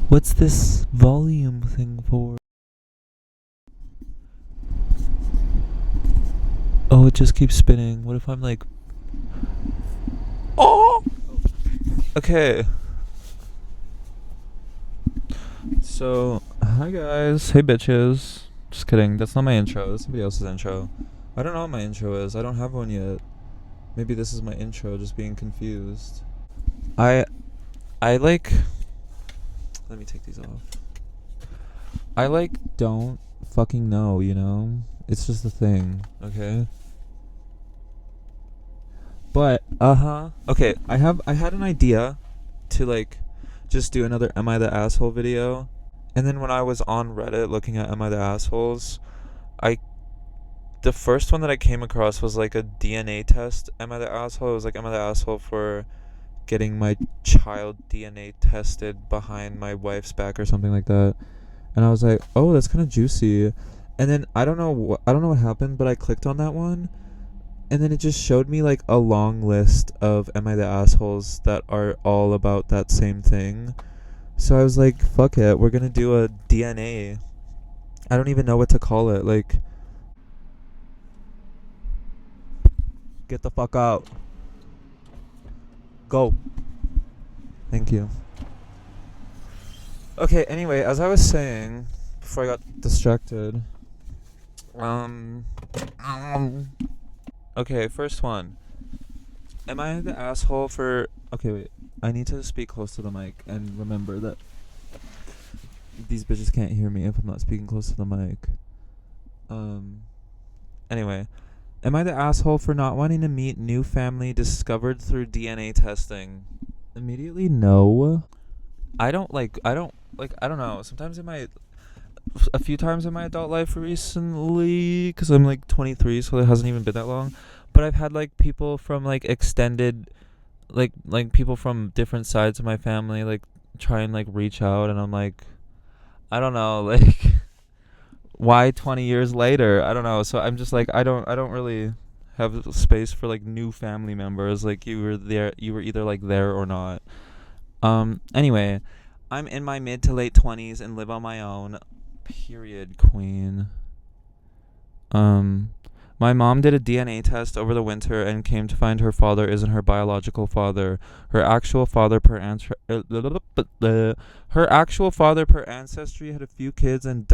What's this volume thing for? Oh, it just keeps spinning. What if I'm like... Oh! Okay. So, hi guys. Hey bitches. Just kidding. That's not my intro. That's somebody else's intro. I don't know what my intro is. I don't have one yet. Maybe this is my intro, just being confused. I like... Let me take these off. I don't fucking know, you know? It's just a thing, okay? But, okay, I had an idea to just do another Am I the Asshole video. And then when I was on Reddit looking at Am I the Assholes, the first one that I came across was like a DNA test. Am I the asshole? It was like, am I the asshole for getting my child DNA tested behind my wife's back or something like that? And I was like, oh, that's kind of juicy. And then I don't know what happened, but I clicked on that one, and then it just showed me like a long list of Am I the Assholes that are all about that same thing. So I was like, fuck it, we're gonna do a DNA. I don't even know what to call it. Like, get the fuck out. Go. Thank you. Okay, anyway, as I was saying, before I got distracted, okay, first one. Am I the asshole for... Okay, wait. I need to speak close to the mic and remember that these bitches can't hear me if I'm not speaking close to the mic. Anyway. Am I the asshole for not wanting to meet new family discovered through DNA testing? Immediately, no. I don't know. A few times in my adult life recently, because I'm like 23, so it hasn't even been that long. But I've had like people from like extended, like people from different sides of my family, like try and like reach out, and I'm like, I don't know, like, why 20 years later? I don't know. So I'm just like, I don't really have space for like new family members. Like, you were either like there or not. Anyway, I'm in my mid to late 20s and live on my own. Period, queen. My mom did a DNA test over the winter and came to find her father isn't her biological father. Her actual father per ancestry had a few kids and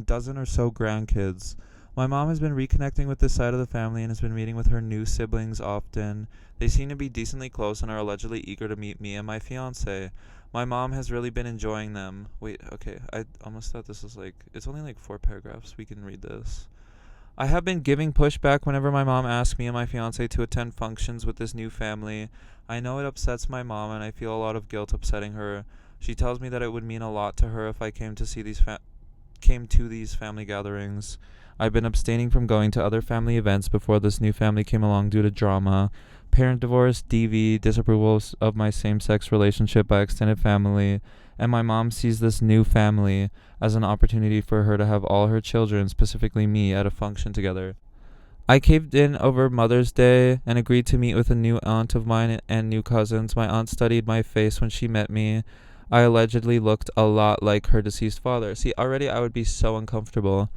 dozen or so grandkids. My mom has been reconnecting with this side of the family and has been meeting with her new siblings often. They seem to be decently close and are allegedly eager to meet me and my fiance. My mom has really been enjoying them. Wait, okay, I almost thought this was it's only like 4 paragraphs. We can read this. I have been giving pushback whenever my mom asks me and my fiance to attend functions with this new family. I know it upsets my mom and I feel a lot of guilt upsetting her. She tells me that it would mean a lot to her if I came to these family gatherings. I've been abstaining from going to other family events before this new family came along due to drama. Parent divorce, DV, disapproval of my same-sex relationship by extended family, and my mom sees this new family as an opportunity for her to have all her children, specifically me, at a function together. I caved in over Mother's Day and agreed to meet with a new aunt of mine and new cousins. My aunt studied my face when she met me. I allegedly looked a lot like her deceased father. See, already I would be so uncomfortable.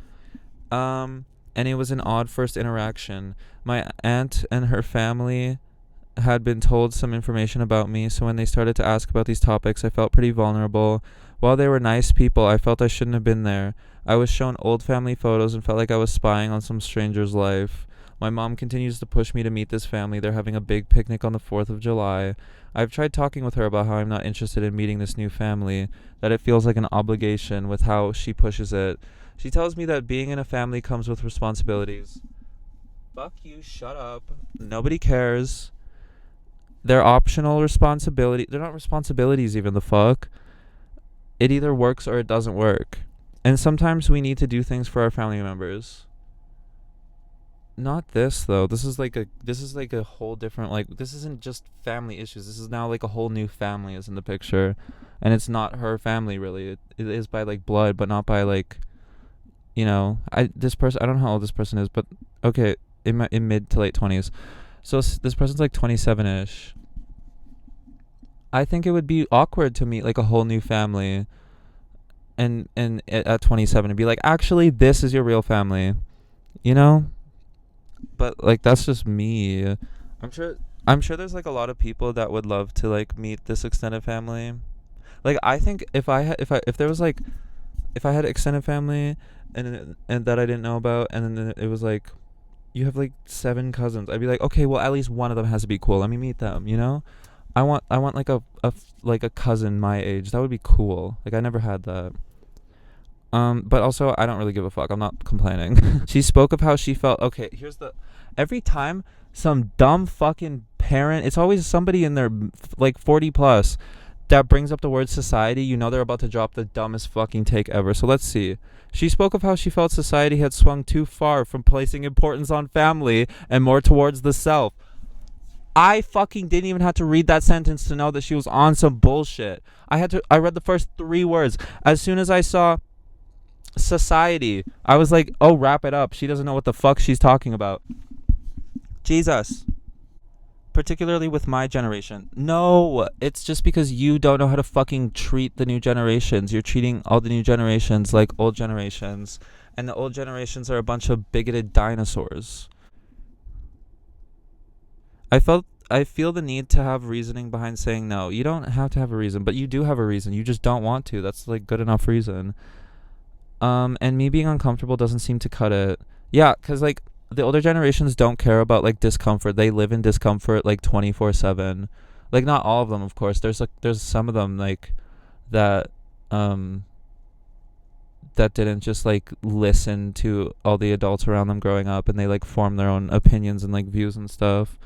And it was an odd first interaction. My aunt and her family had been told some information about me, so when they started to ask about these topics, I felt pretty vulnerable. While they were nice people, I felt I shouldn't have been there. I was shown old family photos and felt like I was spying on some stranger's life. My mom continues to push me to meet this family. They're having a big picnic on the 4th of July. I've tried talking with her about how I'm not interested in meeting this new family, that it feels like an obligation with how she pushes it. She tells me that being in a family comes with responsibilities. Fuck you, shut up. Nobody cares. They're optional responsibility. They're not responsibilities even, the fuck. It either works or it doesn't work. And sometimes we need to do things for our family members. Not this though. This is like a whole different, this isn't just family issues. This is now like a whole new family is in the picture. And it's not her family really. It is by like blood, but not by I don't know how old this person is, but okay, in mid to late 20s. So this person's like 27-ish. I think it would be awkward to meet like a whole new family. and at 27 and be like, actually, this is your real family, you know? But like that's just me. I'm sure I'm sure there's like a lot of people that would love to like meet this extended family. Like I think if there was like if I had extended family and that I didn't know about, and then it was like you have like 7 cousins, I'd be like, okay, well at least one of them has to be cool. Let me meet them, you know? I want like like a cousin my age. That would be cool. Like I never had that. But also I don't really give a fuck. I'm not complaining. She spoke of how she felt. Okay, here's the every time some dumb fucking parent, it's always somebody in their like 40 plus that brings up the word society, you know they're about to drop the dumbest fucking take ever. So let's see. She spoke of how she felt society had swung too far from placing importance on family and more towards the self. I fucking didn't even have to read that sentence to know that she was on some bullshit. I read the first 3 words. As soon as I saw society, I was like, oh, wrap it up. She doesn't know what the fuck she's talking about. Jesus. Particularly with my generation. No, it's just because you don't know how to fucking treat the new generations. You're treating all the new generations like old generations, and the old generations are a bunch of bigoted dinosaurs. I feel the need to have reasoning behind saying no. You don't have to have a reason, but you do have a reason. You just don't want to. That's like good enough reason. And me being uncomfortable doesn't seem to cut it. Yeah, cuz like the older generations don't care about like discomfort. They live in discomfort like 24/7. Like not all of them, of course. There's some of them like that um that didn't just like listen to all the adults around them growing up, and they like form their own opinions and like views and stuff.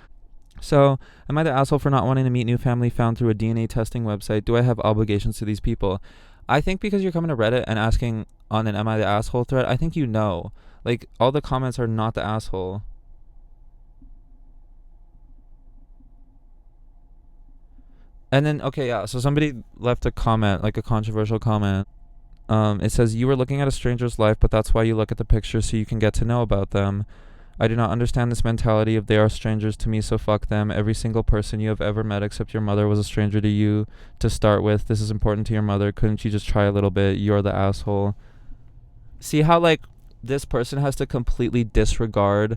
So, am I the asshole for not wanting to meet new family found through a DNA testing website? Do I have obligations to these people? I think because you're coming to Reddit and asking on an Am I the Asshole thread, I think you know. Like, all the comments are not the asshole. And then, okay, yeah, so somebody left a comment, like a controversial comment. It says, you were looking at a stranger's life, but that's why you look at the pictures so you can get to know about them. I do not understand this mentality of they are strangers to me, so fuck them. Every single person you have ever met except your mother was a stranger to you to start with. This is important to your mother. Couldn't you just try a little bit? You're the asshole. See how, like, this person has to completely disregard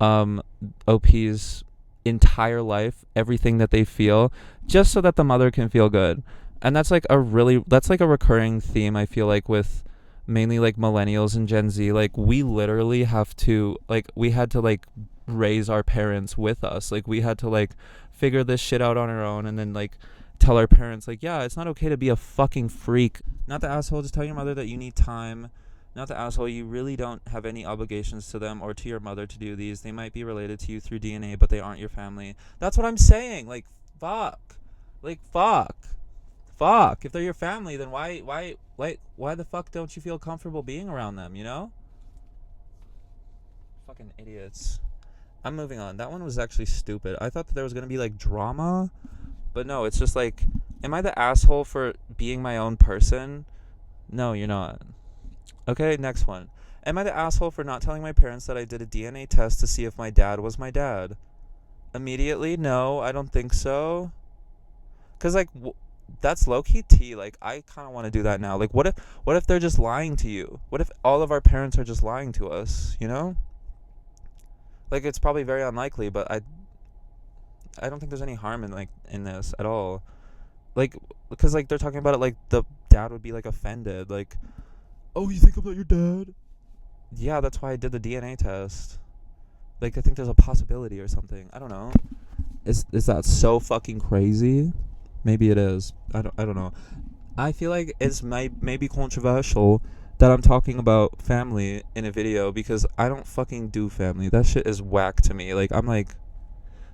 OP's entire life, everything that they feel, just so that the mother can feel good. And that's like a recurring theme, I feel like, with mainly like millennials and Gen Z. Like we literally have to we had to like raise our parents with us. Like we had to like figure this shit out on our own, and then like tell our parents like, yeah, it's not okay to be a fucking freak. Not the asshole, just tell your mother that you need time. Not the asshole, you really don't have any obligations to them or to your mother to do these. They might be related to you through DNA, but they aren't your family. That's what I'm saying. Like fuck. Like fuck. Fuck. If they're your family, then why the fuck don't you feel comfortable being around them, you know? Fucking idiots. I'm moving on. That one was actually stupid. I thought that there was going to be like drama, but no, it's just like, am I the asshole for being my own person? No, you're not. Okay, next one. Am I the asshole for not telling my parents that I did a DNA test to see if my dad was my dad? Immediately, no, I don't think so. Cuz like that's low-key tea. Like I kind of want to do that now. Like what if they're just lying to you? What if all of our parents are just lying to us, you know? Like it's probably very unlikely, but I don't think there's any harm in like in this at all. Like because like they're talking about it like the dad would be like offended, like, "Oh, you think I'm not your dad?" Yeah, that's why I did the DNA test. Like I think there's a possibility or something. I don't know. Is that so fucking crazy? Maybe it is. I don't know. I feel like it's maybe controversial that I'm talking about family in a video because I don't fucking do family. That shit is whack to me. Like I'm like,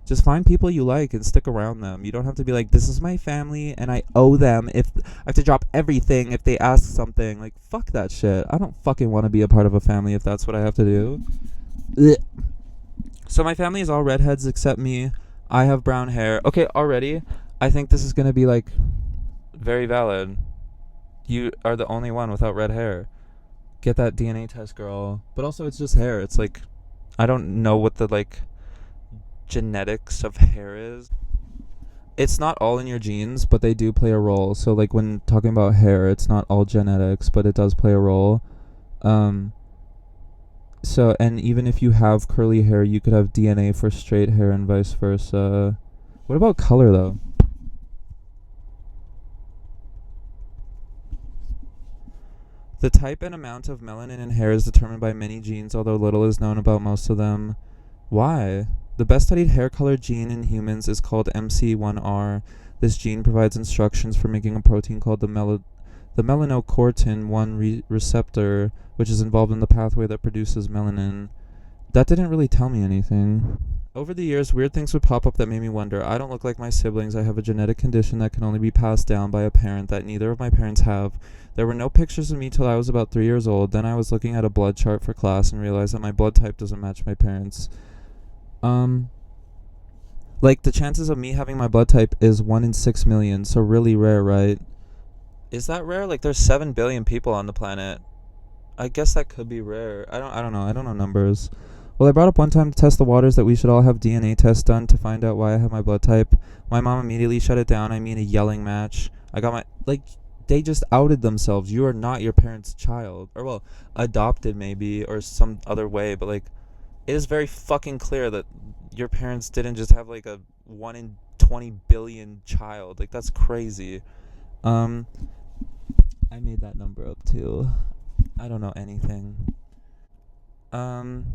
just find people you like and stick around them. You don't have to be like, this is my family and I owe them if I have to drop everything if they ask something. Like fuck that shit. I don't fucking want to be a part of a family if that's what I have to do. Ugh. So my family is all redheads except me. I have brown hair. Okay, already I think this is going to be like very valid. You are the only one without red hair. Get that DNA test, girl. But also it's just hair. It's like I don't know what the like genetics of hair is. It's not all in your genes, but they do play a role. So like when talking about hair, it's not all genetics, but it does play a role. Um, so and even if you have curly hair, you could have DNA for straight hair and vice versa. What about color though? The type and amount of melanin in hair is determined by many genes, although little is known about most of them. Why? The best studied hair color gene in humans is called MC1R. This gene provides instructions for making a protein called the melanocortin 1 receptor, which is involved in the pathway that produces melanin. That didn't really tell me anything. Over the years, weird things would pop up that made me wonder. I don't look like my siblings. I have a genetic condition that can only be passed down by a parent that neither of my parents have. There were no pictures of me till I was about 3 years old. Then I was looking at a blood chart for class and realized that my blood type doesn't match my parents'. Um, like the chances of me having my blood type is 1 in 6 million, so really rare, right? Is that rare? Like there's 7 billion people on the planet. I guess that could be rare. I don't know. I don't know numbers. Well, I brought up one time to test the waters that we should all have DNA tests done to find out why I have my blood type. My mom immediately shut it down. I mean, a yelling match. I got my they just outed themselves. You are not your parents' child. Or well, adopted maybe or some other way, but like it is very fucking clear that your parents didn't just have like a 1 in 20 billion child. Like that's crazy. Um I made that number up too. I don't know anything. Um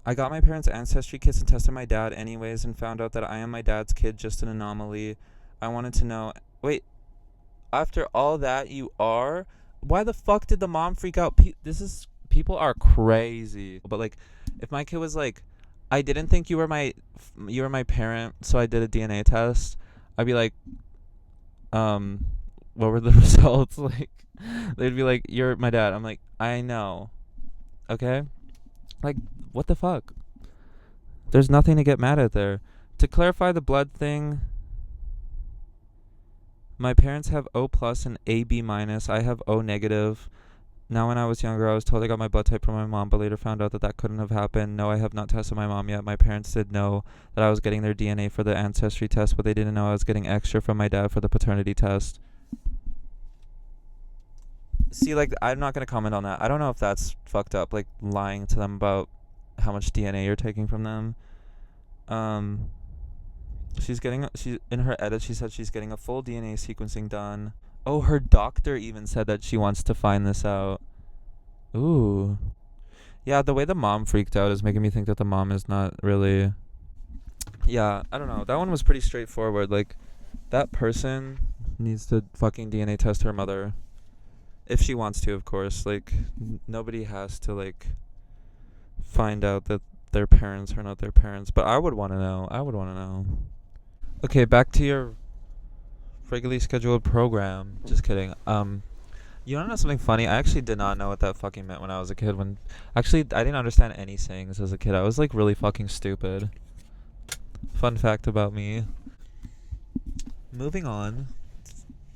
I got my parents' ancestry kits and tested my dad anyways and found out that I am my dad's kid, just an anomaly. I wanted to know. Wait, after all that you are? Why the fuck did the mom freak out? People are crazy. But like if my kid was like, I didn't think you were my parent, so I did a DNA test, I'd be like, um what were the results? Like they'd be like, you're my dad. I'm like, I know. Okay? Like what the fuck? There's nothing to get mad at there. To clarify the blood thing, my parents have O plus and AB minus. I have O negative. Now, when I was younger, I was told I got my blood type from my mom, but later found out that that couldn't have happened. No, I have not tested my mom yet. My parents did know that I was getting their DNA for the ancestry test, but they didn't know I was getting extra from my dad for the paternity test. See, like, I'm not going to comment on that. I don't know if that's fucked up, like, lying to them about how much DNA you're taking from them. Um, she in her edit, she said she's getting a full DNA sequencing done. Oh, her doctor even said that she wants to find this out. Ooh. Yeah, the way the mom freaked out is making me think that the mom is not really. Yeah, I don't know. That one was pretty straightforward. Like, that person needs to fucking DNA test her mother. If she wants to, of course. Like, nobody has to, like, find out that their parents are not their parents. But I would want to know. I would want to know. Okay, back to your regularly scheduled program. Just kidding. You wanna know something funny? I actually did not know what that fucking meant when I was a kid. Actually, I didn't understand any sayings as a kid. I was like really fucking stupid. Fun fact about me. Moving on.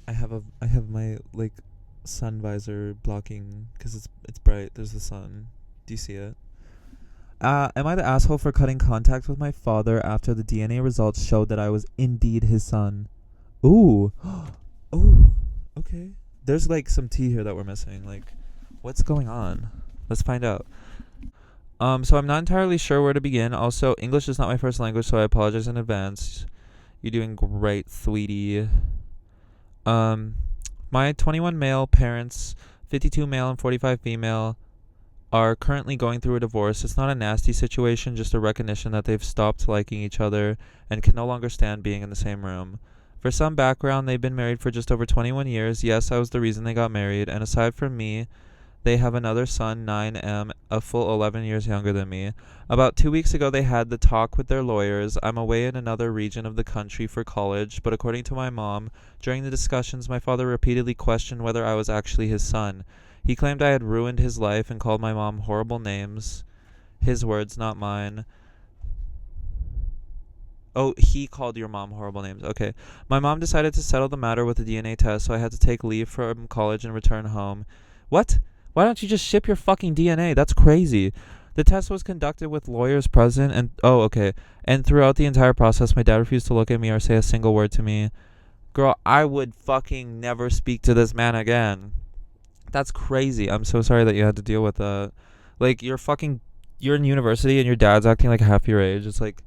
I have my like sun visor blocking because it's bright. There's the sun. Do you see it? Am I the asshole for cutting contact with my father after the DNA results showed that I was indeed his son? Ooh. Ooh. Okay. There's like some tea here that we're missing. Like, what's going on? Let's find out. So I'm not entirely sure where to begin. Also, English is not my first language, so I apologize in advance. You're doing great, sweetie. My 21 male parents, 52 male and 45 female, are currently going through a divorce. It's not a nasty situation, just a recognition that they've stopped liking each other and can no longer stand being in the same room. For some background, they've been married for just over 21 years. Yes, I was the reason they got married. And aside from me, they have another son, 9M, a full 11 years younger than me. About 2 weeks ago, they had the talk with their lawyers. I'm away in another region of the country for college, but according to my mom, during the discussions, my father repeatedly questioned whether I was actually his son. He claimed I had ruined his life and called my mom horrible names. His words, not mine. Oh, he called your mom horrible names. Okay. My mom decided to settle the matter with the DNA test, so I had to take leave from college and return home. What? Why don't you just ship your fucking DNA? That's crazy. The test was conducted with lawyers present, and oh, okay. And throughout the entire process, my dad refused to look at me or say a single word to me. Girl, I would fucking never speak to this man again. That's crazy. I'm so sorry that you had to deal with that. Like, you're in university and your dad's acting like half your age. It's like,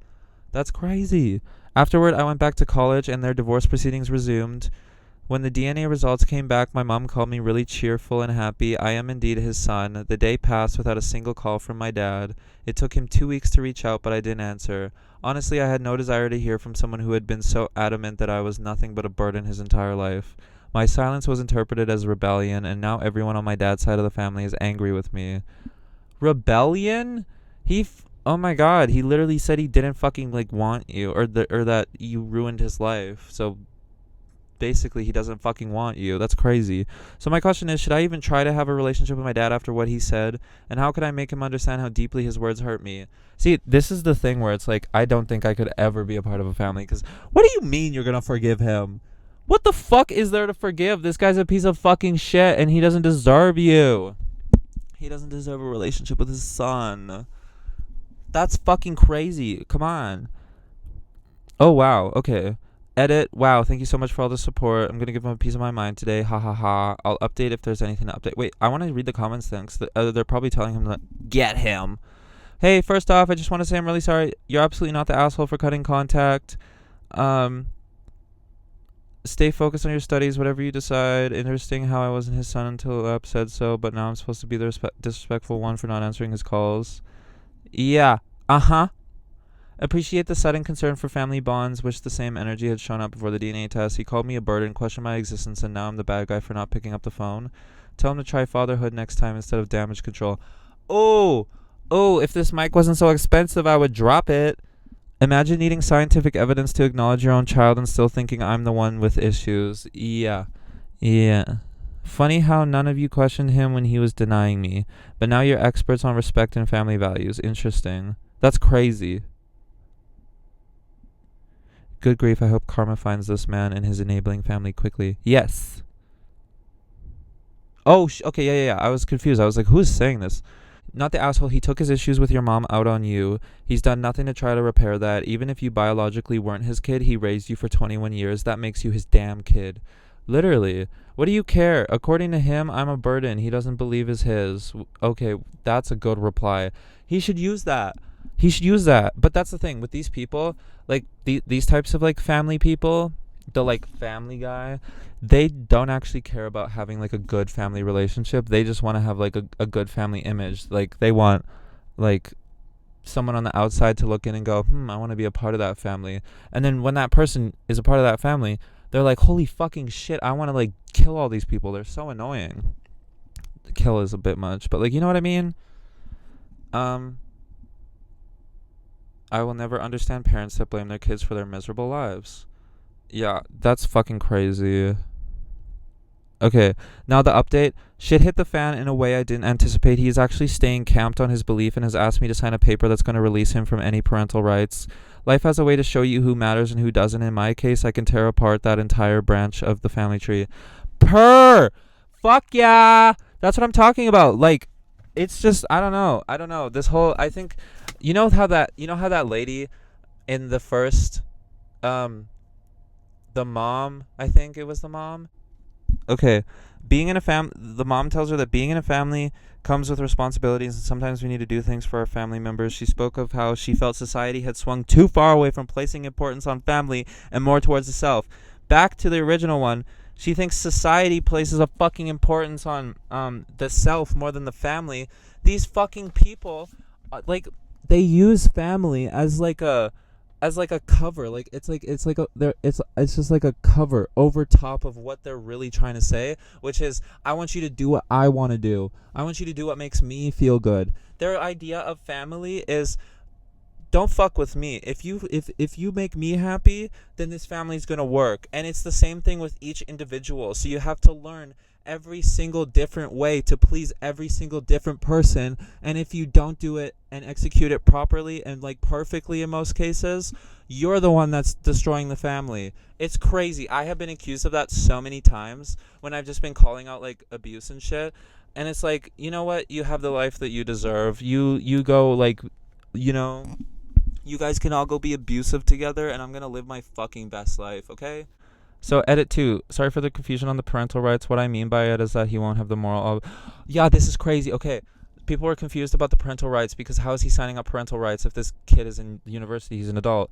that's crazy. Afterward, I went back to college and their divorce proceedings resumed. When the DNA results came back, my mom called me really cheerful and happy. I am indeed his son. The day passed without a single call from my dad. It took him 2 weeks to reach out, but I didn't answer. Honestly, I had no desire to hear from someone who had been so adamant that I was nothing but a burden his entire life. My silence was interpreted as rebellion, and now everyone on my dad's side of the family is angry with me. Rebellion? Oh my god, he literally said he didn't fucking like want you, or that you ruined his life. So basically he doesn't fucking want you. That's crazy. So my question is, should I even try to have a relationship with my dad after what he said? And how could I make him understand how deeply his words hurt me? See, this is the thing where it's like, I don't think I could ever be a part of a family, because what do you mean you're gonna forgive him? What the fuck is there to forgive? This guy's a piece of fucking shit and he doesn't deserve you. He doesn't deserve a relationship with his son. That's fucking crazy. Come on. Oh, wow. Okay. Edit. Wow. Thank you so much for all the support. I'm going to give him a piece of my mind today. Ha ha ha. I'll update if there's anything to update. Wait, I want to read the comments then, because they're probably telling him to get him. Hey, first off, I just want to say I'm really sorry. You're absolutely not the asshole for cutting contact. Stay focused on your studies, whatever you decide. Interesting how I wasn't his son until Up said so, but now I'm supposed to be the disrespectful one for not answering his calls. Yeah. Uh-huh. Appreciate the sudden concern for family bonds. Wish the same energy had shown up before the DNA test. He called me a burden, questioned my existence, and now I'm the bad guy for not picking up the phone. Tell him to try fatherhood next time instead of damage control. Oh, if this mic wasn't so expensive, I would drop it. Imagine needing scientific evidence to acknowledge your own child and still thinking I'm the one with issues. Yeah. Funny how none of you questioned him when he was denying me, but now you're experts on respect and family values. Interesting. That's crazy. Good grief, I hope karma finds this man and his enabling family quickly. Yes. Oh, okay, yeah. I was confused. I was like, who's saying this? Not the asshole. He took his issues with your mom out on you. He's done nothing to try to repair that. Even if you biologically weren't his kid, he raised you for 21 years. That makes you his damn kid. Literally. What do you care? According to him, I'm a burden. He doesn't believe is his. Okay, that's a good reply. He should use that. But that's the thing with these people, like these types of like family people, the like family guy, they don't actually care about having like a good family relationship. They just want to have like a good family image. Like they want like someone on the outside to look in and go, I want to be a part of that family. And then when that person is a part of that family, they're like, holy fucking shit, I want to like kill all these people. They're so annoying. Kill is a bit much, but like, you know what I mean? I will never understand parents that blame their kids for their miserable lives. Yeah, that's fucking crazy. Okay, now the update. Shit hit the fan in a way I didn't anticipate. He is actually staying camped on his belief and has asked me to sign a paper that's going to release him from any parental rights. Life has a way to show you who matters and who doesn't. In my case, I can tear apart that entire branch of the family tree. Fuck yeah! That's what I'm talking about. Like, it's just, I don't know. This whole, I think, you know how that lady in the first, the mom, I think it was the mom. Okay, the mom tells her that being in a family comes with responsibilities, and sometimes we need to do things for our family members. She spoke of how she felt society had swung too far away from placing importance on family and more towards the self. Back to the original one, she thinks society places a fucking importance on the self more than the family. These fucking people, like, they use family as like a cover. Like it's just like a cover over top of what they're really trying to say, which is, I want you to do what I want to do. I want you to do what makes me feel good. Their idea of family is, don't fuck with me. If you make me happy, then this family's gonna work. And it's the same thing with each individual. So you have to learn every single different way to please every single different person, and if you don't do it and execute it properly and like perfectly in most cases, you're the one that's destroying the family. It's crazy. I have been accused of that so many times when I've just been calling out like abuse and shit. And it's like, you know what? You have the life that you deserve. You go, like, you know, you guys can all go be abusive together, and I'm gonna live my fucking best life, okay? So edit 2. Sorry for the confusion on the parental rights. What I mean by it is that he won't have the moral yeah, this is crazy. Okay. People are confused about the parental rights because how is he signing up parental rights if this kid is in university, he's an adult.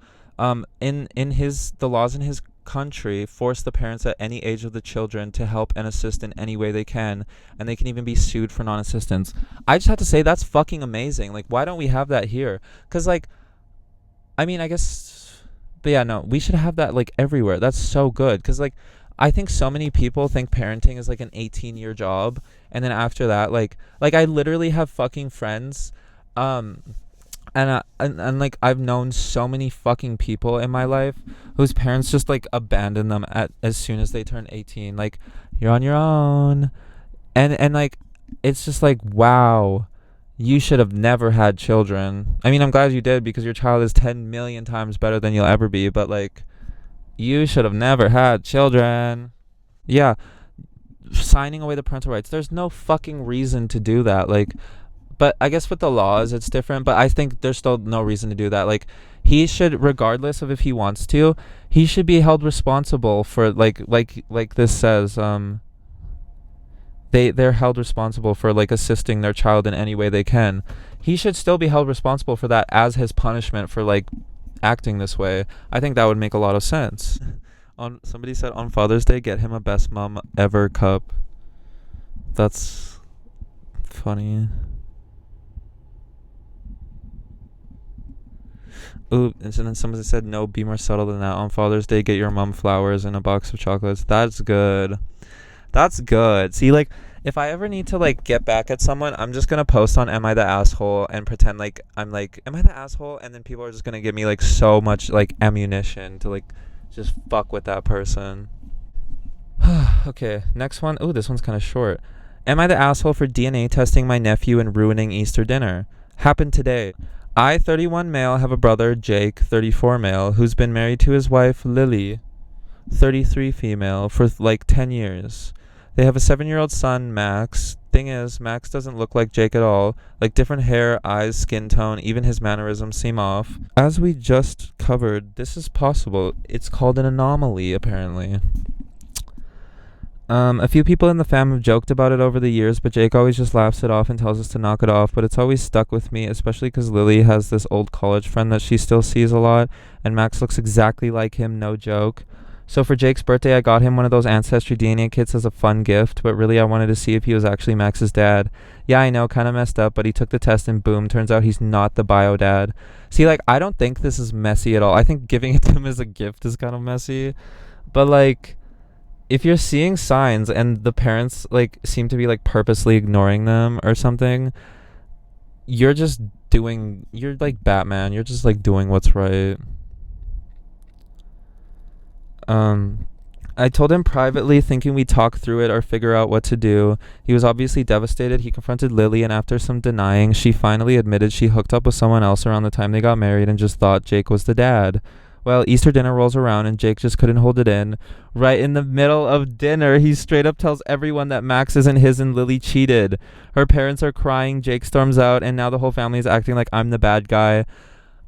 In his the laws in his country force the parents at any age of the children to help and assist in any way they can, and they can even be sued for non-assistance. I just have to say that's fucking amazing. Like, why don't we have that here? Cuz like, I mean, I guess, but yeah, no, we should have that like everywhere. That's so good because like I think so many people think parenting is like an 18-year job, and then after that, like I literally have fucking friends, um, and like I've known so many fucking people in my life whose parents just like abandon them at as soon as they turn 18. Like, you're on your own, and like it's just like, wow, you should have never had children. I mean, I'm glad you did because your child is 10 million times better than you'll ever be, but like, you should have never had children. Yeah, signing away the parental rights. There's no fucking reason to do that. Like, but I guess with the laws it's different, but I think there's still no reason to do that. Like, he should, regardless of if he wants to, he should be held responsible for like this says, they're held responsible for like assisting their child in any way they can. He should still be held responsible for that as his punishment for like acting this way. I think that would make a lot of sense. On somebody said on Father's Day, get him a best mom ever cup. That's funny. Ooh, and then somebody said no, be more subtle than that. On Father's Day, get your mom flowers and a box of chocolates. That's good. That's good. See, like, if I ever need to, like, get back at someone, I'm just gonna post on Am I the Asshole and pretend like I'm like, Am I the Asshole? And then people are just gonna give me, like, so much, like, ammunition to, like, just fuck with that person. Okay, next one. Ooh, this one's kind of short. Am I the asshole for DNA testing my nephew and ruining Easter dinner? Happened today. I, 31 male, have a brother, Jake, 34 male, who's been married to his wife, Lily, 33 female, for like 10 years. They have a 7-year-old son, Max. Thing is, Max doesn't look like Jake at all. Like, different hair, eyes, skin tone, even his mannerisms seem off. As we just covered, this is possible. It's called an anomaly, apparently. A few people in the fam have joked about it over the years, but Jake always just laughs it off and tells us to knock it off. But it's always stuck with me, especially because Lily has this old college friend that she still sees a lot, and Max looks exactly like him, no joke. So for Jake's birthday, I got him one of those Ancestry DNA kits as a fun gift, but really I wanted to see if he was actually Max's dad. Yeah, I know, kind of messed up, but he took the test and boom, turns out he's not the bio dad. See, like, I don't think this is messy at all. I think giving it to him as a gift is kind of messy. But, like, if you're seeing signs and the parents, like, seem to be, like, purposely ignoring them or something, you're like Batman. You're just, like, doing what's right. I told him privately, thinking we'd talk through it or figure out what to do. He was obviously devastated. He confronted Lily, and after some denying, she finally admitted she hooked up with someone else around the time they got married and just thought Jake was the dad. Well, Easter dinner rolls around, and Jake just couldn't hold it in. Right in the middle of dinner, he straight up tells everyone that Max isn't his and Lily cheated. Her parents are crying, Jake storms out, and now the whole family is acting like I'm the bad guy.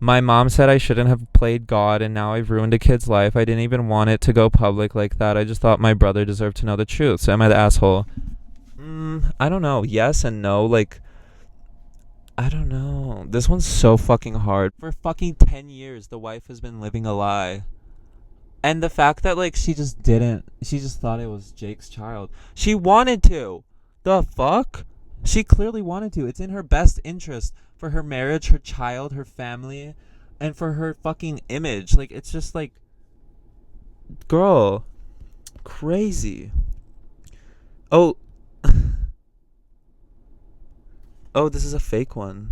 My mom said I shouldn't have played God, and now I've ruined a kid's life. I didn't even want it to go public like that. I just thought my brother deserved to know the truth. So am I the asshole? I don't know. Yes and no. Like, I don't know. This one's so fucking hard. For fucking 10 years, the wife has been living a lie. And the fact that, like, she just thought it was Jake's child. She wanted to. The fuck? She clearly wanted to. It's in her best interest for her marriage, her child, her family, and for her fucking image. Like, it's just like, girl, crazy. Oh, oh, this is a fake one.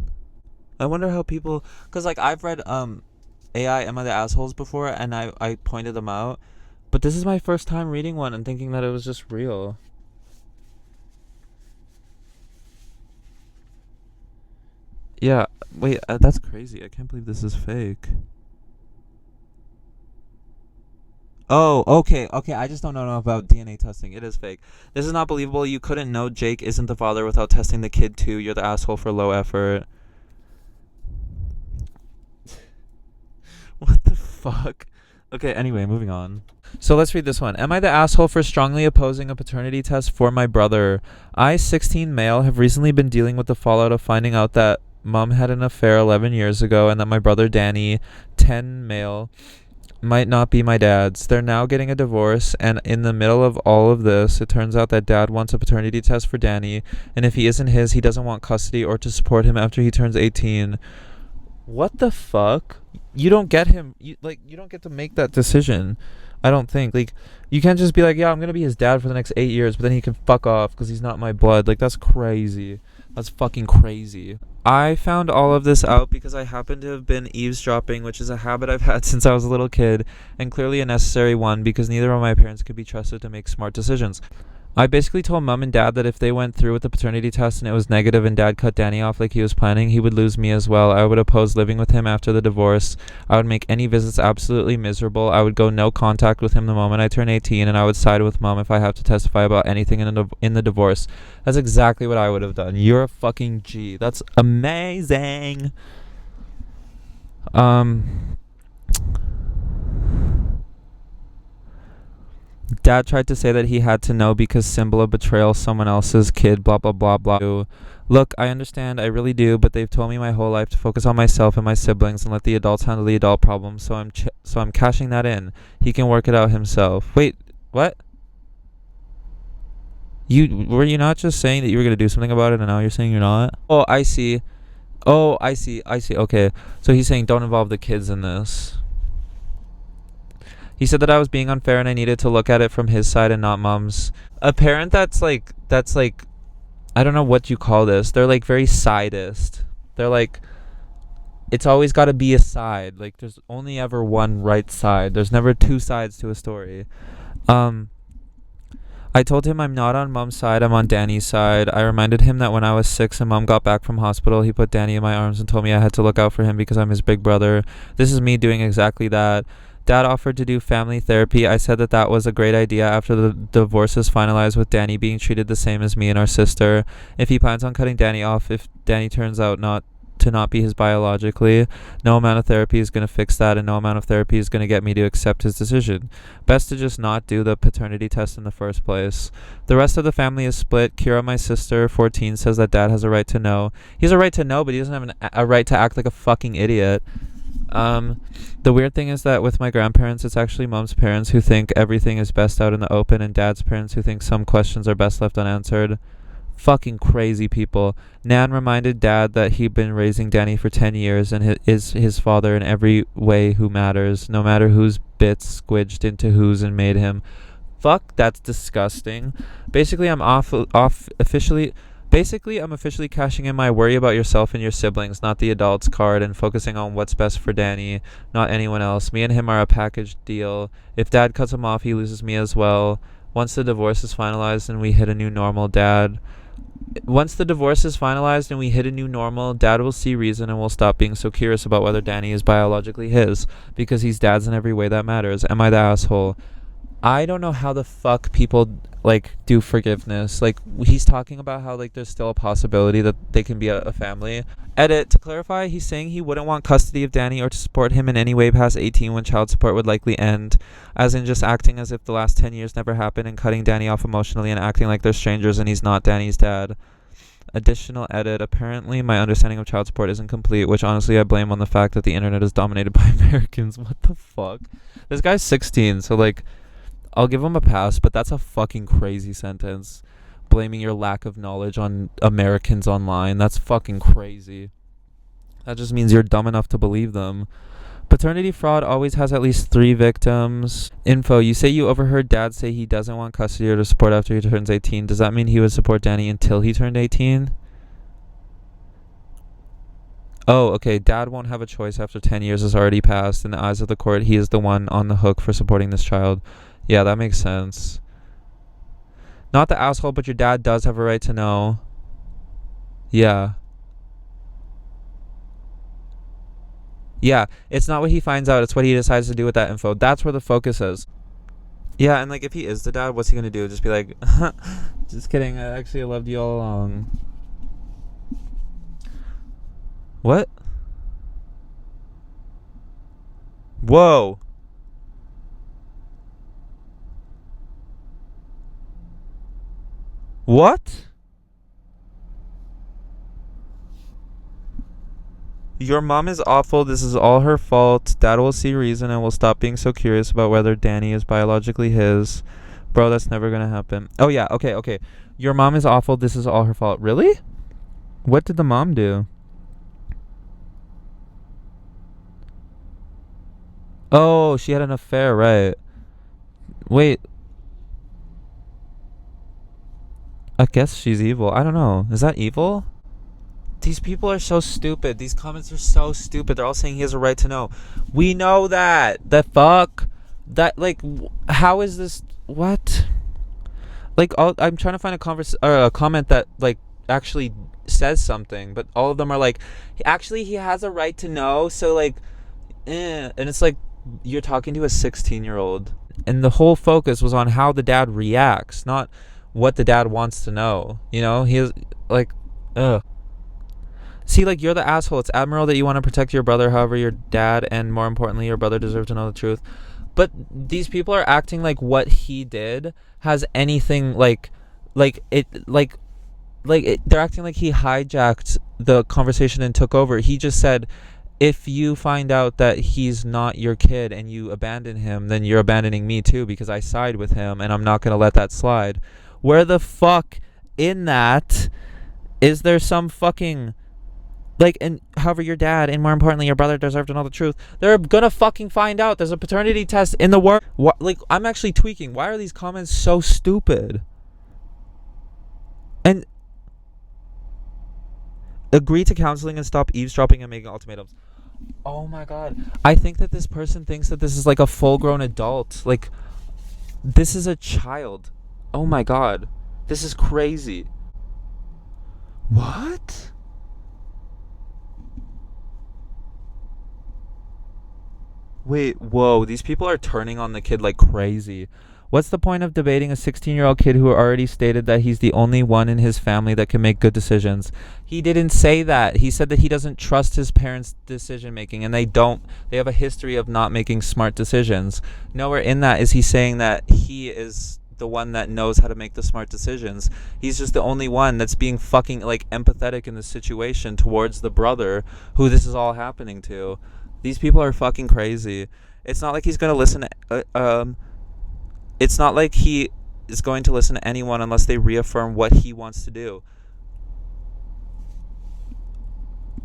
I wonder how people, cause like I've read AI Am I the Assholes before, and I pointed them out, but this is my first time reading one and thinking that it was just real. Yeah, wait, that's crazy. I can't believe this is fake. Oh, okay, okay. I just don't know enough about DNA testing. It is fake. This is not believable. You couldn't know Jake isn't the father without testing the kid too. You're the asshole for low effort. What the fuck? Okay, anyway, moving on. So let's read this one. Am I the asshole for strongly opposing a paternity test for my brother? I, 16 male, have recently been dealing with the fallout of finding out that mom had an affair 11 years ago and that my brother Danny, 10 male, might not be my dad's. They're now getting a divorce, and in the middle of all of this, it turns out that dad wants a paternity test for Danny, and if he isn't his, he doesn't want custody or to support him after he turns 18. What the fuck? You don't get him. You don't get to make that decision. I don't think. Like, you can't just be like, yeah, I'm gonna be his dad for the next 8 years, but then he can fuck off because he's not my blood. Like, that's crazy. That's fucking crazy. I found all of this out because I happen to have been eavesdropping, which is a habit I've had since I was a little kid, and clearly a necessary one because neither of my parents could be trusted to make smart decisions. I basically told mom and dad that if they went through with the paternity test and it was negative and dad cut Danny off like he was planning, he would lose me as well. I would oppose living with him after the divorce. I would make any visits absolutely miserable. I would go no contact with him the moment I turn 18, and I would side with mom if I have to testify about anything in the divorce. That's exactly what I would have done. You're a fucking G. That's amazing. Um... Dad tried to say that he had to know because symbol of betrayal, someone else's kid, blah, blah, blah, blah. Look, I understand, I really do, but they've told me my whole life to focus on myself and my siblings and let the adults handle the adult problems, so I'm cashing that in. He can work it out himself. Wait, what? Were you not just saying that you were going to do something about it and now you're saying you're not? Oh, I see. Oh, I see. Okay. So he's saying don't involve the kids in this. He said that I was being unfair and I needed to look at it from his side and not mom's. A parent that's like I don't know what you call this. They're like very sidist. They're like it's always got to be a side. Like there's only ever one right side. There's never two sides to a story. Um I told him I'm not on mom's side, I'm on Danny's side. I reminded him that when I was 6 and mom got back from hospital, he put Danny in my arms and told me I had to look out for him because I'm his big brother. This is me doing exactly that. Dad offered to do family therapy. I said that that was a great idea after the divorce is finalized, with Danny being treated the same as me and our sister. If he plans on cutting Danny off, if Danny turns out not be his biologically, no amount of therapy is going to fix that, and no amount of therapy is going to get me to accept his decision. Best to just not do the paternity test in the first place. The rest of the family is split. Kira, my sister, 14, says that dad has a right to know. He has a right to know, but he doesn't have a right to act like a fucking idiot. The weird thing is that with my grandparents, it's actually mom's parents who think everything is best out in the open, and dad's parents who think some questions are best left unanswered. Fucking crazy people. Nan reminded dad that he'd been raising Danny for 10 years and is his father in every way who matters, no matter whose bits squidged into whose and made him. Fuck, that's disgusting. Basically, I'm officially cashing in my worry about yourself and your siblings, not the adults card, and focusing on what's best for Danny, not anyone else. Me and him are a package deal. If dad cuts him off, he loses me as well. Once the divorce is finalized and we hit a new normal, dad will see reason and will stop being so curious about whether Danny is biologically his, because he's dad's in every way that matters. Am I the asshole? I don't know how the fuck people like do forgiveness. Like, he's talking about how like there's still a possibility that they can be a family. Edit, to clarify, he's saying he wouldn't want custody of Danny or to support him in any way past 18, when child support would likely end, as in just acting as if the last 10 years never happened and cutting Danny off emotionally and acting like they're strangers and he's not Danny's dad. Additional edit, apparently my understanding of child support isn't complete, which honestly I blame on the fact that the internet is dominated by Americans. What the fuck? This guy's 16, so like I'll give him a pass, but that's a fucking crazy sentence. Blaming your lack of knowledge on Americans online. That's fucking crazy. That just means you're dumb enough to believe them. Paternity fraud always has at least 3 victims. Info, you say you overheard dad say he doesn't want custody or to support after he turns 18. Does that mean he would support Danny until he turned 18? Oh, okay. Dad won't have a choice after 10 years has already passed. In the eyes of the court, he is the one on the hook for supporting this child. Yeah, that makes sense. Not the asshole, but your dad does have a right to know. Yeah. Yeah, it's not what he finds out, it's what he decides to do with that info. That's where the focus is. Yeah, and like if he is the dad, what's he gonna do? Just be like, just kidding. Actually, I loved you all along. What? Whoa. What? Your mom is awful. This is all her fault. Dad will see reason and will stop being so curious about whether Danny is biologically his. Bro, that's never gonna happen. Oh, yeah. Okay, okay. Your mom is awful. This is all her fault. Really? What did the mom do? Oh, she had an affair, right? Wait, I guess she's evil. I don't know. Is that evil? These people are so stupid. These comments are so stupid. They're all saying he has a right to know. We know that. The fuck? That, like, how is this? What? Like, I'm trying to find a comment that, like, actually says something, but all of them are like, actually, he has a right to know, so, like, And it's like, you're talking to a 16-year-old. And the whole focus was on how the dad reacts, not what the dad wants to know. You know, he is like, ugh. See, like, you're the asshole. It's admirable that you want to protect your brother. However, your dad and more importantly, your brother deserve to know the truth. But these people are acting like what he did has anything like it, they're acting like he hijacked the conversation and took over. He just said, if you find out that he's not your kid and you abandon him, then you're abandoning me too because I side with him and I'm not going to let that slide. Where the fuck in that is there some fucking, like, and however your dad and more importantly your brother deserve to know the truth. They're gonna fucking find out. There's a paternity test in the work. What? Like, I'm actually tweaking. Why are these comments so stupid? And agree to counseling and stop eavesdropping and making ultimatums. Oh my god. I think that this person thinks that this is like a full grown adult. Like, this is a child. Oh my god. This is crazy. What? Wait, whoa, these people are turning on the kid like crazy. What's the point of debating a 16-year-old kid who already stated that he's the only one in his family that can make good decisions? He didn't say that. He said that he doesn't trust his parents' decision making and they have a history of not making smart decisions. Nowhere in that is he saying that he is the one that knows how to make the smart decisions. He's just the only one that's being fucking like empathetic in the situation towards the brother who this is all happening to. These people are fucking crazy. It's not like he's going to listen it's not like he is going to listen to anyone unless they reaffirm what he wants to do.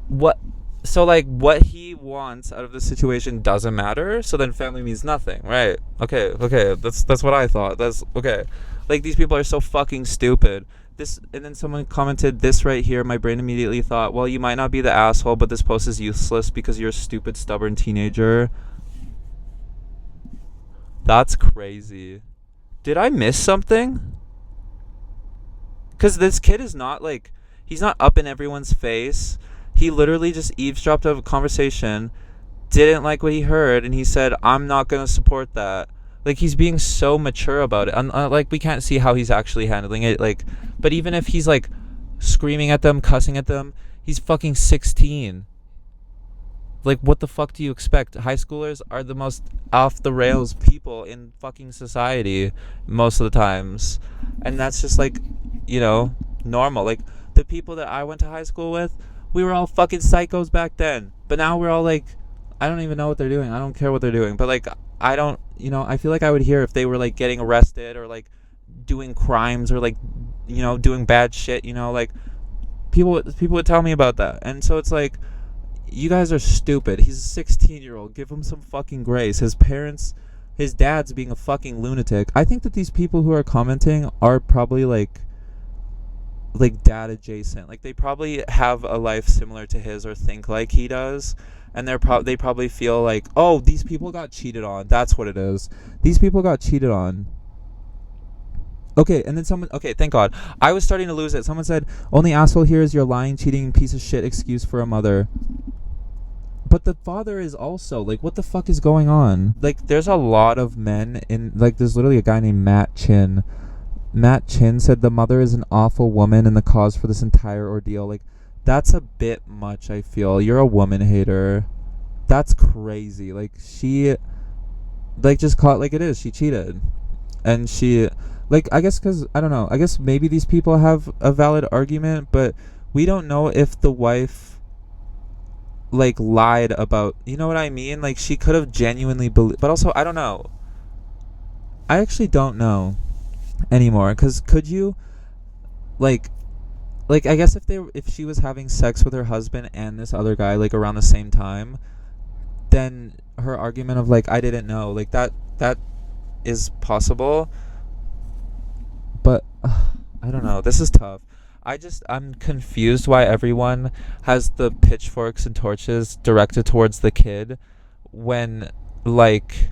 What so like what he wants out of the situation doesn't matter, so then family means nothing, right? Okay, that's what I thought. That's okay. Like, these people are so fucking stupid. This, and then someone commented this right here. My brain immediately thought, well, you might not be the asshole, but this post is useless because you're a stupid, stubborn teenager. That's crazy. Did I miss something? Because this kid is not like, he's not up in everyone's face. He literally just eavesdropped of a conversation, didn't like what he heard, and he said, I'm not going to support that. Like, he's being so mature about it. Like, we can't see how he's actually handling it. Like, but even if he's like screaming at them, cussing at them, he's fucking 16. Like, what the fuck do you expect? High schoolers are the most off the rails people in fucking society most of the times. And that's just like, normal. Like, the people that I went to high school with, we were all fucking psychos back then. But now we're all like, I don't even know what they're doing. I don't care what they're doing. But like, I don't, I feel like I would hear if they were like getting arrested or like doing crimes or like, doing bad shit, like people would tell me about that. And so it's like, you guys are stupid. He's a 16-year-old. Give him some fucking grace. His dad's being a fucking lunatic. I think that these people who are commenting are probably like dad adjacent. Like, they probably have a life similar to his or think like he does. And they probably feel like, oh, these people got cheated on. That's what it is. These people got cheated on. Okay, and then okay, thank God. I was starting to lose it. Someone said, only asshole here is your lying, cheating, piece of shit excuse for a mother. But the father is also like, what the fuck is going on? Like, there's a lot of men in, like, there's literally a guy named Matt Chin. Matt Chin said the mother is an awful woman and the cause for this entire ordeal. Like, that's a bit much, I feel. You're a woman hater. That's crazy. Like, she, like, just caught like it is. She cheated. And she, like, I guess because, I don't know. I guess maybe these people have a valid argument, but we don't know if the wife, like, lied about, you know what I mean? Like, she could have genuinely believed, but also, I don't know. I actually don't know anymore, because could you, like, I guess if she was having sex with her husband and this other guy, like, around the same time, then her argument of, like, I didn't know, like, that is possible. But I don't know, this is tough. I'm confused why everyone has the pitchforks and torches directed towards the kid when, like,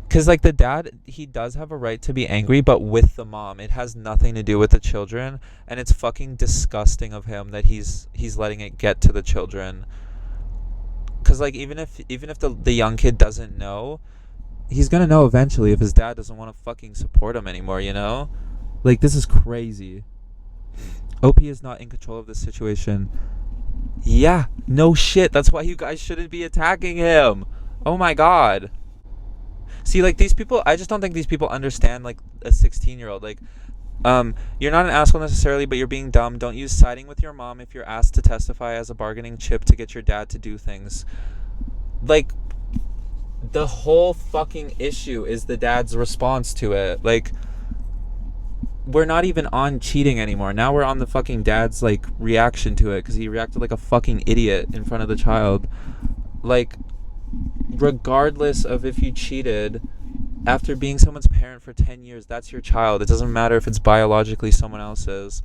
because, like, the dad, he does have a right to be angry, but with the mom, it has nothing to do with the children, and it's fucking disgusting of him that he's letting it get to the children. Because, like, even if the young kid doesn't know, he's gonna know eventually if his dad doesn't want to fucking support him anymore, you know? Like, this is crazy. OP is not in control of this situation. Yeah, no shit. That's why you guys shouldn't be attacking him. Oh my god. See, like, these people, I just don't think these people understand, like, a 16-year-old. Like, you're not an asshole necessarily, but you're being dumb. Don't use siding with your mom if you're asked to testify as a bargaining chip to get your dad to do things. Like, the whole fucking issue is the dad's response to it. Like, we're not even on cheating anymore. Now we're on the fucking dad's, like, reaction to it, because he reacted like a fucking idiot in front of the child. Like, regardless of if you cheated, after being someone's parent for 10 years, that's your child. It doesn't matter if it's biologically someone else's.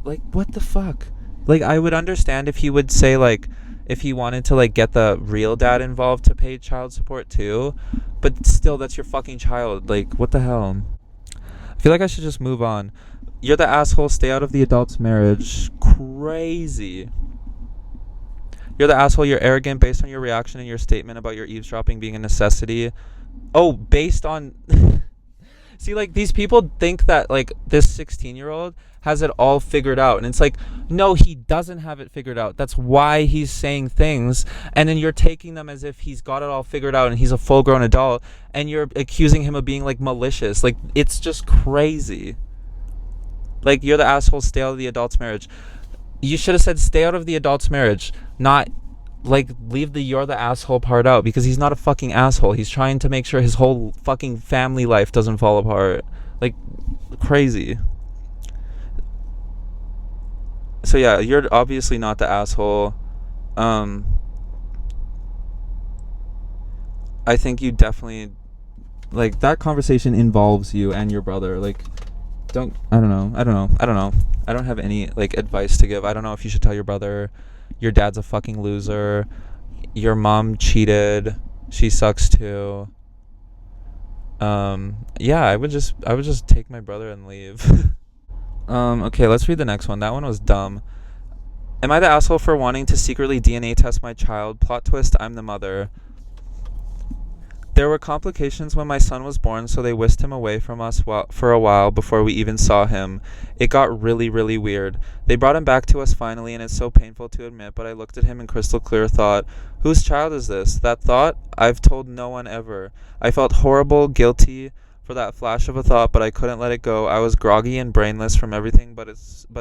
Like, what the fuck? Like, I would understand if he would say, like, if he wanted to, like, get the real dad involved to pay child support too, but still, that's your fucking child. Like, what the hell? I feel like I should just move on. You're the asshole. Stay out of the adult's marriage. Crazy. You're the asshole. You're arrogant based on your reaction and your statement about your eavesdropping being a necessity. Oh, based on... See, like, these people think that, like, this 16-year-old has it all figured out. And it's like, no, he doesn't have it figured out. That's why he's saying things. And then you're taking them as if he's got it all figured out and he's a full-grown adult. And you're accusing him of being, like, malicious. Like, it's just crazy. Like, you're the asshole. Stay out of the adult's marriage. You should have said stay out of the adult's marriage. Not, like, leave the you're the asshole part out, because he's not a fucking asshole. He's trying to make sure his whole fucking family life doesn't fall apart. Like, crazy. So yeah, you're obviously not the asshole. I think you definitely, like, that conversation involves you and your brother. Like, I don't know. I don't have any, like, advice to give. I don't know if you should tell your brother your dad's a fucking loser, your mom cheated, she sucks too. Yeah, I would just take my brother and leave. Okay, let's read the next one. That one was dumb. Am I the asshole for wanting to secretly DNA test my child? Plot twist, I'm the mother. There were complications when my son was born, so they whisked him away from us for a while before we even saw him. It got really, really weird. They brought him back to us finally, and it's so painful to admit, but I looked at him in crystal clear thought, whose child is this? That thought? I've told no one ever. I felt horrible, guilty for that flash of a thought, but I couldn't let it go. I was groggy and brainless from everything, but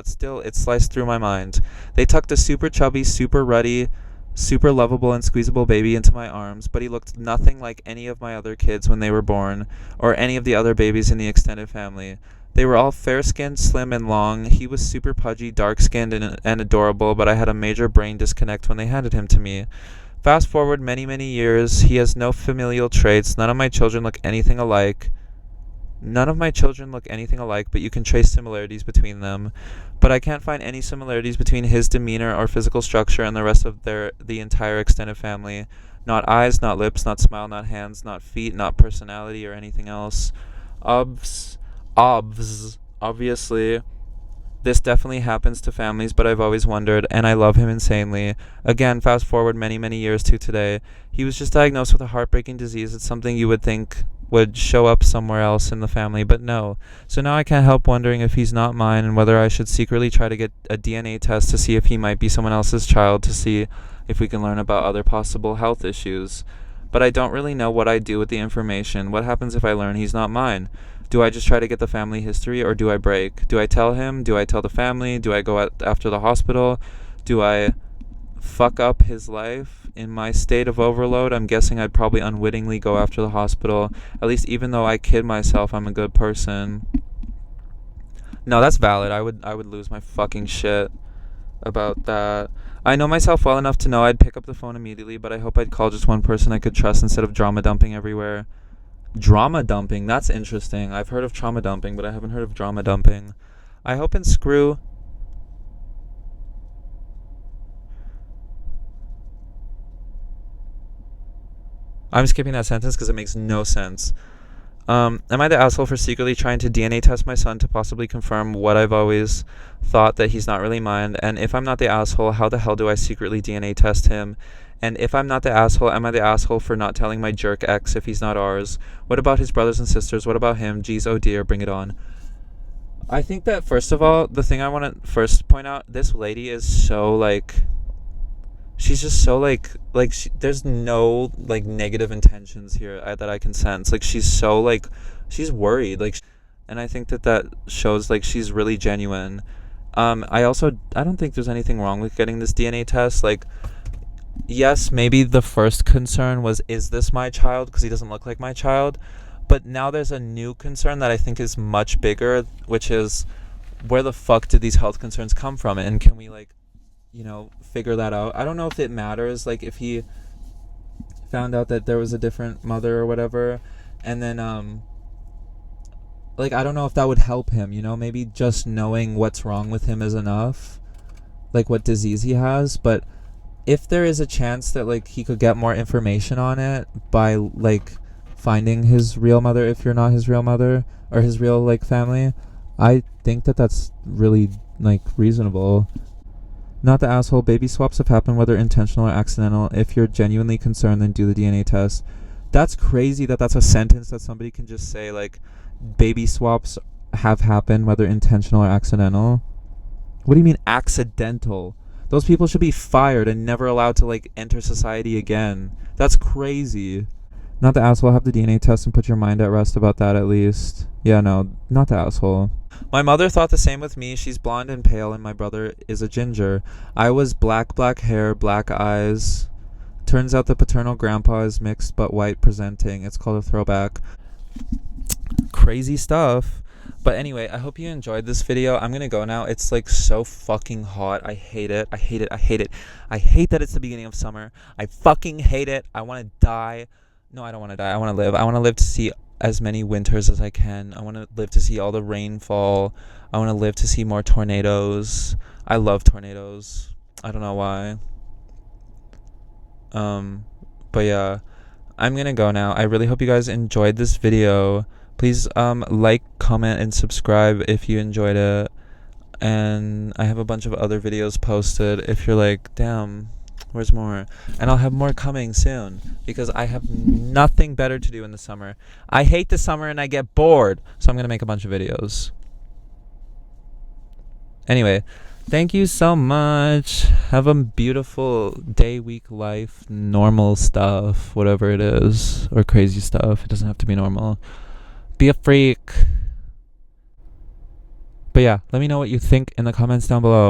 still, it sliced through my mind. They tucked a super chubby, super ruddy, super lovable and squeezable baby into my arms, but he looked nothing like any of my other kids when they were born, or any of the other babies in the extended family. They were all fair-skinned, slim, and long. He was super pudgy, dark-skinned, and adorable, but I had a major brain disconnect when they handed him to me. Fast forward many, many years, he has no familial traits. None of my children look anything alike. But you can trace similarities between them. But I can't find any similarities between his demeanor or physical structure and the rest of the entire extended family. Not eyes, not lips, not smile, not hands, not feet, not personality or anything else. Obviously. This definitely happens to families, but I've always wondered, and I love him insanely. Again, fast forward many, many years to today. He was just diagnosed with a heartbreaking disease. It's something you would think would show up somewhere else in the family, but no. So now I can't help wondering if he's not mine and whether I should secretly try to get a DNA test to see if he might be someone else's child, to see if we can learn about other possible health issues. But I don't really know what I'd do with the information. What happens if I learn he's not mine? Do I just try to get the family history, or do I break? Do I tell him? Do I tell the family? Do I go after the hospital? Do I fuck up his life? In my state of overload, I'm guessing I'd probably unwittingly go after the hospital. At least, even though I kid myself I'm a good person. No, that's valid. I would lose my fucking shit about that. I know myself well enough to know I'd pick up the phone immediately, but I hope I'd call just one person I could trust instead of drama dumping everywhere. Drama dumping? That's interesting. I've heard of trauma dumping, but I haven't heard of drama dumping. I hope and screw... I'm skipping that sentence because it makes no sense. Am I the asshole for secretly trying to DNA test my son to possibly confirm what I've always thought, that he's not really mine? And if I'm not the asshole, how the hell do I secretly DNA test him? And if I'm not the asshole, am I the asshole for not telling my jerk ex if he's not ours? What about his brothers and sisters? What about him? Geez, oh dear, bring it on. I think that, first of all, the thing I want to first point out, this lady is so, like... She's just so, there's no, negative intentions here that I can sense. Like, she's so, she's worried. And I think that shows, she's really genuine. I don't think there's anything wrong with getting this DNA test. Yes, maybe the first concern was, is this my child? Because he doesn't look like my child. But now there's a new concern that I think is much bigger, which is, where the fuck did these health concerns come from? And can we, figure that out? I don't know if it matters, if he found out that there was a different mother or whatever, and then, I don't know if that would help him, maybe just knowing what's wrong with him is enough, what disease he has. But if there is a chance that he could get more information on it by finding his real mother, if you're not his real mother or his real family, I think that's really reasonable. Not the asshole. Baby swaps have happened, whether intentional or accidental. If you're genuinely concerned, then do the DNA test. That's crazy that's a sentence that somebody can just say, baby swaps have happened, whether intentional or accidental. What do you mean accidental? Those people should be fired and never allowed to enter society again. That's crazy. Not the asshole. Have the DNA test and put your mind at rest about that at least. Yeah, no, not the asshole. My mother thought the same with me. She's blonde and pale, and my brother is a ginger. I was black hair, black eyes. Turns out the paternal grandpa is mixed but white presenting. It's called a throwback. Crazy stuff. But anyway, I hope you enjoyed this video. I'm gonna go now. It's so fucking hot. I hate it. I hate it. I hate it. I hate that it's the beginning of summer. I fucking hate it. I want to die. No, I don't want to die. I want to live. I want to live to see as many winters as I can. I want to live to see all the rainfall. I want to live to see more tornadoes. I love tornadoes. I don't know why. But yeah, I'm gonna go now. I really hope you guys enjoyed this video. Please like, comment, and subscribe if you enjoyed it. And I have a bunch of other videos posted if you're damn, where's more? And I'll have more coming soon, because I have nothing better to do in the summer. I hate the summer and I get bored, so I'm gonna make a bunch of videos. Anyway, thank you so much. Have a beautiful day, week, life, normal stuff, whatever it is, or crazy stuff. It doesn't have to be normal. Be a freak. But yeah, let me know what you think in the comments down below.